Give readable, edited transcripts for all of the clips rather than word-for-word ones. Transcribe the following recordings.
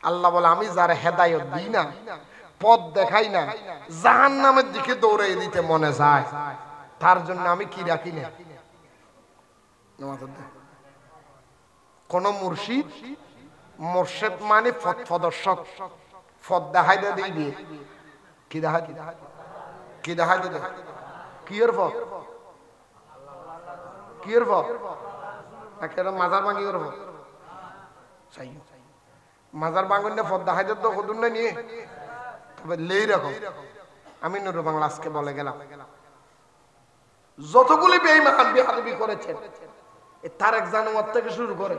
আল্লাহ বলে আমি যার হেদায়েত দিই না, পথ দেখাই না, জাহান্নামের দিকে দৌড়ে দিতে মনে যায়, তার জন্য আমি কি রাখি না? কোন মুর্শিদ, মুর্শিদ মানে পথ প্রদর্শক, পথ দেখাই দিয়ে কি দেখাই, কি দেখাই দে, কি এর পথ, কি এর পথ? একটা মাজার ভাঙি এর পথ, মাজার ভাঙন পথ দেখাই দে তো কদুন না নিয়ে। তবে লেই রাখো, আমি নুরু বাংলা আজকে বলে গেলাম, যতগুলি বেঈমান বেয়াদবি করেছেন, তারেক জানোয়ার থেকে শুরু করে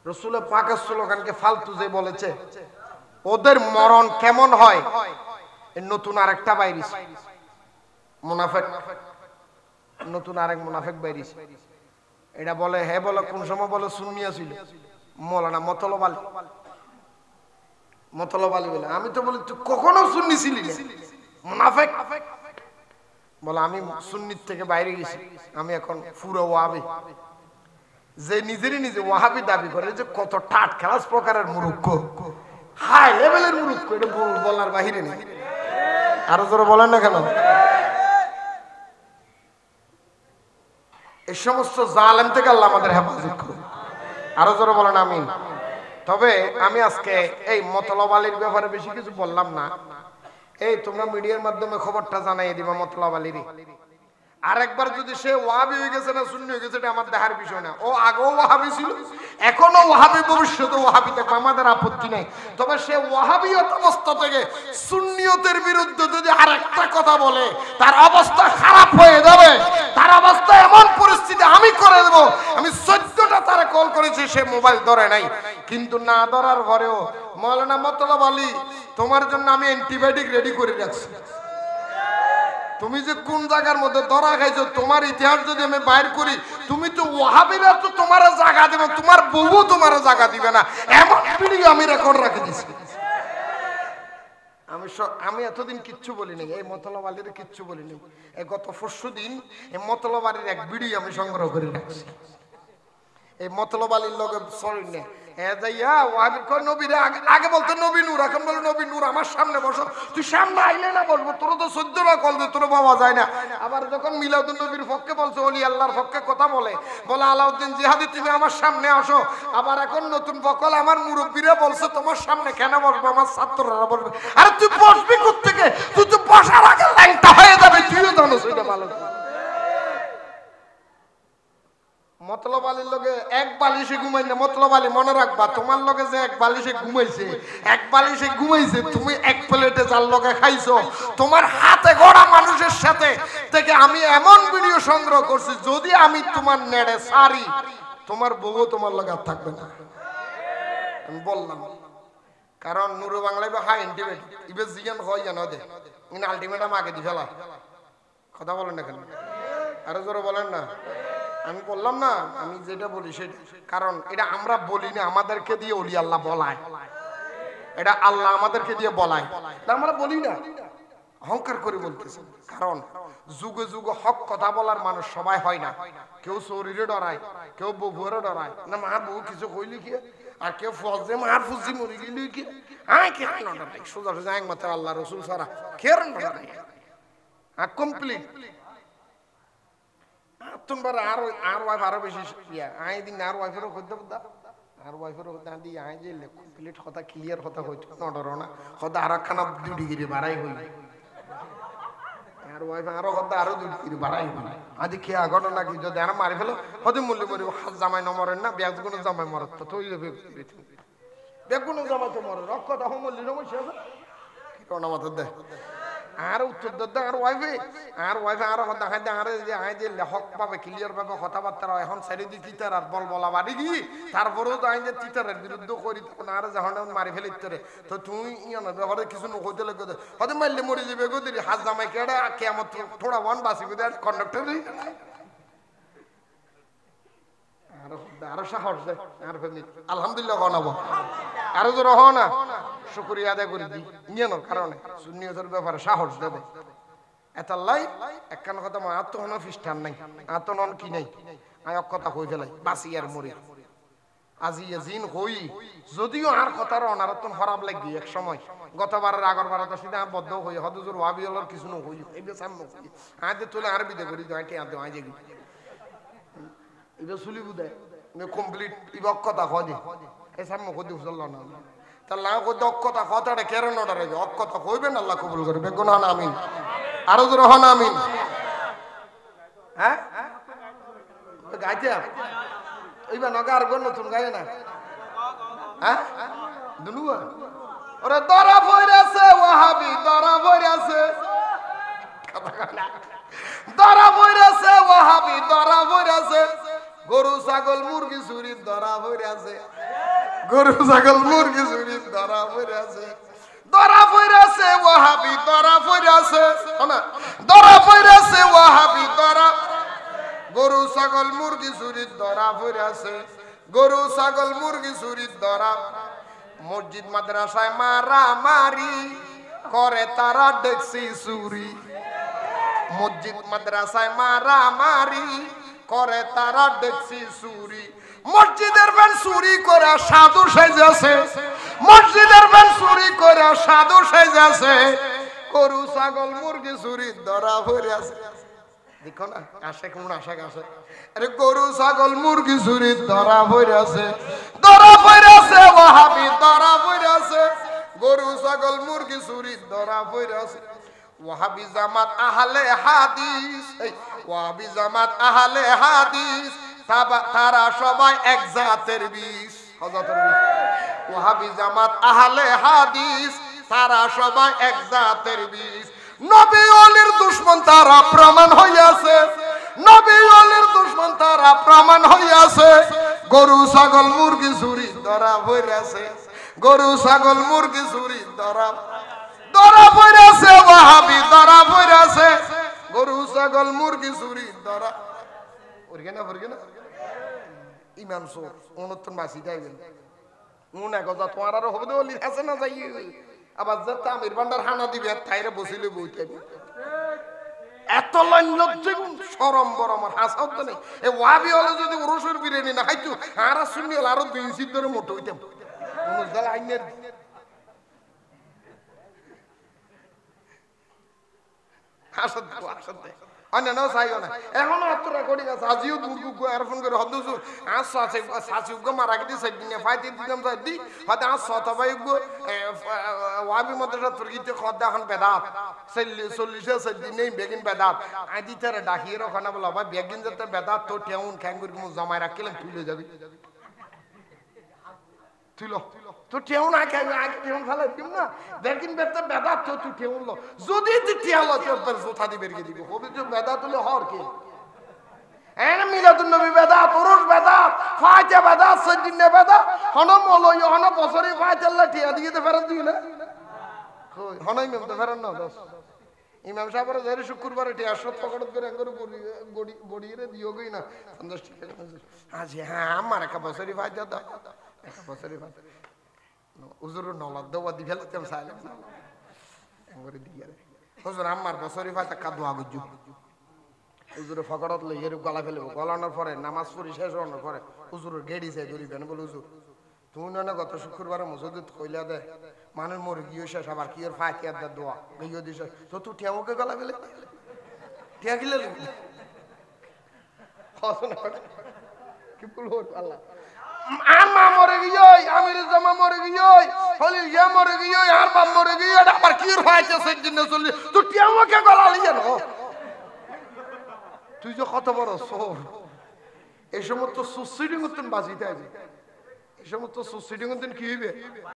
রাসূলের পাকের স্লোগানকে ফালতু যে বলেছে, ওদের মরণ কেমন হয়, নতুন আরেকটা বাইরিস মুনাফিক, নতুন আরেক মুনাফিক বাইরিস। এটা বলে হে বলে কোন সময় বলে সুন্নিয়া ছিল মৌলানা মতলব আলী, মতলব আলী বলে। আমি তো বলি তুই কখনো সুন্নি ছিলি না, মুনাফিক। বলে আমি সুন্নির থেকে বাইরে গেছি, আমি এখন পুরো ওয়াহাবি। যে নিজেরই নিজে ওয়াহাবি দাবি করে, যে কত ঠাট খেলাস প্রকারের মূর্খ, হাই লেভেলের মূর্খ, এটা বলার বাহিরে নেই। আরো জোরে বলেন না কেন? এই সমস্ত জালেম থেকে আল্লাহ আমাদের হেফাজত করুন। আরো জোরে বলেন আমিন। তবে আমি আজকে এই মতলব আলীর ব্যাপারে বেশি কিছু বললাম না। এই তোমরা মিডিয়ার মাধ্যমে খবরটা জানাই দিবা মতলব আলীর। আরেকবার যদি সে ওয়াহাবি হয়ে গেছে না সুন্নি হয়ে গেছে, এটা আমার দেখার বিষয় না। ও আগেও ওয়াহাবি ছিল, এখনো ওয়াহাবি, ভবিষ্যতে ওয়াহাবি থাকবে, আমাদের আপত্তি নাই। তবে সে ওয়াহাবিয়ত অবস্থা থেকে সুন্নিয়তের বিরুদ্ধে যদি আরেকটা কথা বলে, তার অবস্থা খারাপ হয়ে যাবে। তার অবস্থা এমন পরিস্থিতি আমি করে দেব। আমি 14টা তারে কল করেছি, সে মোবাইল ধরে নাই। কিন্তু না ধরার পরেও মাওলানা মতলব আলী, তোমার জন্য আমি অ্যান্টিবায়োটিক রেডি করে রাখছি। তুমি যে কোন জায়গার মধ্যে ধরা খাইছো, তোমার ইতিহাস যদি আমি বাইর করি, তুমি তো ওয়াহাবিরা তো তোমার জায়গা দেবে, তোমার বউ তোমার জায়গা দিবে না, এমন ভিডিও আমি রেকর্ড রাখে দিছি। আমি এতদিন কিচ্ছু বলি নাই, এই মতলব আলীর কিচ্ছু বলি নাই। এই গত পরশুদিন এই মতলব আলীর এক ভিডিও আমি সংগ্রহ করে রাখছি। এই মতলব আলীর লগে সরি না আগে বলতো নবী নূর, এখন বলে নবী নূর। আমার সামনে বসো, তুই সামনে আইলে না বলবো, তোর তো 14টা কল দে, তোর পাওয়া যায় না। আবার যখন মিলাদুন নবীর পক্ষে বলছে, ওলি আল্লাহর পক্ষে কথা বলে আলাউদ্দিন জিহাদি, তুমি আমার সামনে আসো। আবার এখন নতুন বকল, আমার মুরব্বীরা বলছে তোমার সামনে কেন বসবো, আমার ছাত্ররা বলবে। আরে তুই বসবি কোত্থেকে? তুই তো বসার আগে লাইনটা হয়ে যাবে, তুইও জানো সেটা ভালো। মতলব আলীর লগে এক বালিশে ঘুমাই না। মতলব আলী মনে রাখবা, তোমার লগে যে এক বালিশে ঘুমাইছে, এক বালিশে ঘুমাইছে, তুমি এক প্লেটে যার লগে খাইছো, তোমার হাতে গড়া মানুষের সাথে থেকে আমি এমন ভিডিও সংগ্রহ করছি, যদি আমি তোমার নেড়ে সারি, তোমার বউ তোমার লগে আর থাকবে না। আমি বললাম, কারণ নুরু বাংলায় হাই ইন্টিমেট ইবে জিয়ান হয় জানো দে, আলটিমেটাম আগে দি ফেলা। কথা বলেন না কেন? আরো জোরে বলেন না। আমি বললাম না, আমি যেটা বলি সেটা, কারণ এটা আমরা বলি না, আমাদেরকে দিয়ে ওলি আল্লাহ বলায়। এটা আল্লাহ আমাদেরকে দিয়ে বলায়, আমরা বলি না, অহংকার করে বলতেছি। কারণ যুগে যুগে হক কথা বলার মানুষ সবাই হয় না। কেউ শরীরে ডরায়, কেউ বউরে ডরায় না, মা বউ কিছু কইলি কি, আর কেউ ফজে মার ফুজি মরি গেলি কি, আয় কে ডরাই, সোজা সোজা একমাত্র আল্লাহ রসুল ছাড়া কেন ডরাই। কমপ্লিট তোমার আর ওয়াইফ আরো বেশি আই দিন আর ওয়াইফেরও করতে পারতা, আর ওয়াইফেরও করতে আদি আই যে কমপ্লিট কথা ক্লিয়ার কথা হইতো না, ডরো না কথা আর খানা 2 ডিগ্রি বাড়াই হই, আর ওয়াইফ আরো কথা আরো 2 ডিগ্রি বাড়াই হই। আদি খেয়া ঘটনা কি, যদি আর মারি ফেলো হতে মূল্য করি, জামাই নমরেন না, বেশ কোনো জামাই মরত তো তৈরি বেগুনো জামাই তো মরে রক্ষ তখন মূল্য নমস্য কি কোনা মাথার দেয় আর উত্তর দে। আর ওয়াইফে আরো দেখাই দে, আরে যে আই যে লেখক পাবে ক্লিয়ার পাবে কথাবার্তা, এখন সাইডে দি তিতার আর বল বলা বাড়ি কি, তারপরেও তো আই যে তিতারের বিরুদ্ধে করি, তখন আর যখন মারি ফেলে ইত্তরে তো তুমি ইয়ে ব্যাপারে কিছু নকইতে লেগে হয়তো মারলে মরে যাবে গো দিদি হাত জামাই কেডা কেমন থোড়া ওয়ান বাসিবে কন্ডাক্টর আরো সাহস দেয়। আর আলহামদুলিল্লাহ হনাবো, আরো জোর হ না, শুকরিয়া আদায় করে দিই নিয়নোর কারণে সুন্নিয়তের ব্যাপারে সাহস দেবে। এতাল্লাই একখান কথা মা আত্মহন খ্রিস্টান নাই, আত্মহন কি নাই, আমি এক কথা কই ফেলাই বাসি আর মরি। আজি জিন হই যদিও আর কথার অনারতন খারাপ লাগি এক সময় গতবারের আগর বার তো সিধা বদ্ধ হই হদুজুর ওয়াবি হলর কিছু ন হই এই বেসাম নকি আজ তুলে আর বিদে করি দাঁটি আদে আজ গি ইবে সুলি বুদে মে কমপ্লিট ইবক কথা হদি এসাম ন হদি উসল না তা লা কো দক্ষতা কথাটা কেন নডারে অক্ষতা কইবেন আল্লাহ কবুল করবে গুনা না আমিন আরো জোরে হন আমিন হ্যাঁ গাইতে এইবা নগার গন নতুন গায় না হ্যাঁ দুনুয়া ওরে দরা বইরাছে ওয়াহাবি দরা বইরাছে দরা বইরাছে ওয়াহাবি দরা বইরাছে গরু ছাগল মুরগি চুরি দরা বইরাছে গরু ছাগল মুরগি চুরি দরা বইরাছে দরা বইরাছে ওয়াহাবি দরা বইরাছে না দরা বইরাছে ওয়াহাবি দরা গরু ছাগল মুরগি চুরি ধরা পড়েছে গরু ছাগল মুরগি চুরি ধরা মসজিদ মাদ্রাসায় মারামারি করে তারা দেখছি চুরি মসজিদ মাদ্রাসায় মারামারি করে তারা দেখছি চুরি মসজিদের ভ্যান চুরি করে সাধু সেজেছে মসজিদের ভ্যান চুরি করে সাধু সেজেছে গরু ছাগল মুরগি চুরি ধরা পড়েছে দেখো না আশা কেমন আশা গাছে আরে গরু ছাগল মুরগি চুরি ধরা পড়েছে ওয়াহাবি ধরা পড়েছে গরু ছাগল মুরগি চুরি ধরা পড়েছে ওয়াহাবি জামাত আহলে হাদিস ওয়াহাবি জামাত আহলে হাদিস তারা সবাই এক জাতের বিষ ওয়াহাবি জামাত আহলে হাদিস তারা সবাই এক জাতের বিষ নবী ওলির দুশমন তারা প্রমাণ হইয়াছে নবী ওলির দুশমন তারা প্রমাণ হইয়াছে গরু ছাগল মুরগি চুরি ধরা পড়েছে গরু ছাগল মুরগি চুরি ধরা পড়েছে ওয়াহাবি ধরা পড়েছে গরু ছাগল মুরগি চুরি ধরা পড়গে না ইমাম সোর উনত্তর মাসি যাইবেন উনা গজা তোমার আরো হবে ওলি আছে না যাই আবার যে তামির ভান্ডার হানা দিবে তাইরে বসিলে বইতে এত লজ্জা শরম বড় আমার হাসাও তো নেই এ ওয়াবি হলে যদি উরসের বিরিয়ানি না খাইতো আর শুনি আরো 2 ইঞ্চি ধরে মোটো হইতাম মুজদাল আইনের হাসাদ অন্য চাইও না এখনো এতটা করি গেছে আজিও দুর্গু আর ফোন করে হদুসু আসো আছে সাসি উগ মারা গদি সেদিন ফাইতে দিলাম যাই দি হতে আসো তবাই উগ ওয়াবি মাদ্রাসা তুর্কিতে খদ এখন বেদাত 40 সেদিন নেই বেগিন বেদাত আদি তারে ডাকিয়ে রাখনা বলা ভাই বেগিন যেতে বেদাত তো টেউন খ্যাঙ্গুর মু জমায় রাখলাম তুলে যাবি তুলো তো টেউন আগে টেউন ফেলে দিম না বেগিন বেতে বেদাত তো তুই টেউন লো যদি তুই টিয়ালো তোর পর জোতা দি বেরিয়ে দিব হবে যে বেদাত হলে হর কি এনে মিলাদুন নবী বেদাত উরুস বেদাত ফাতিহা বেদাত সেদিন বেদাত হন মলয় হন বছরে ফাতিহা আল্লাহ টিয়া দিয়ে তে ফেরত দিই না কই হনই মেম তো ফেরত না দস ইমাম সাহেবের যারে শুক্রবারে টিয়া সব পকড়ত করে আঙ্গুর গড়িয়ে দিও গই না 50 টাকা আজ হ্যাঁ আমার একটা বছরে ফাতিহা দাও একটা বছরে ফাতিহা হুজুর নলাদ দাও দি ফেলতাম সাইলাম আঙ্গুরে দিয়া হুজুর আমার বছরে ফাতিহা কা দোয়া গজু হুজুর ফকড়ত লইয়ে গলা ফেলবো গলানোর পরে নামাজ পড়ি শেষ হওয়ার পরে হুজুরের গেড়ি চাই ধরিবেন বলে হুজুর তুমি না গত শুক্রবারে মসজিদ কইলা দে মানুষ মরে গিয়ে শেষ আবার কি ওর ফাতিহা দা দোয়া গইও দিছ তো তুই ঠেউকে গলা ফেলে ঠেয়া গিলে কি বলবো আল্লাহ আমা মরে গিয়ে আমির জামা মরে গিয়ে খলিল ইয়া মরে গিয়ে আর বাপ মরে গিয়ে আবার কি ওর ফাতিহা সেদিন চলি তুই ঠেউকে গলা লিয়ে না তুই যে কত বড় সোর এই সমস্ত সুসিডিং মতন বাজিতে আসবি এই সমস্ত সুসিডিং মতন কি হইবে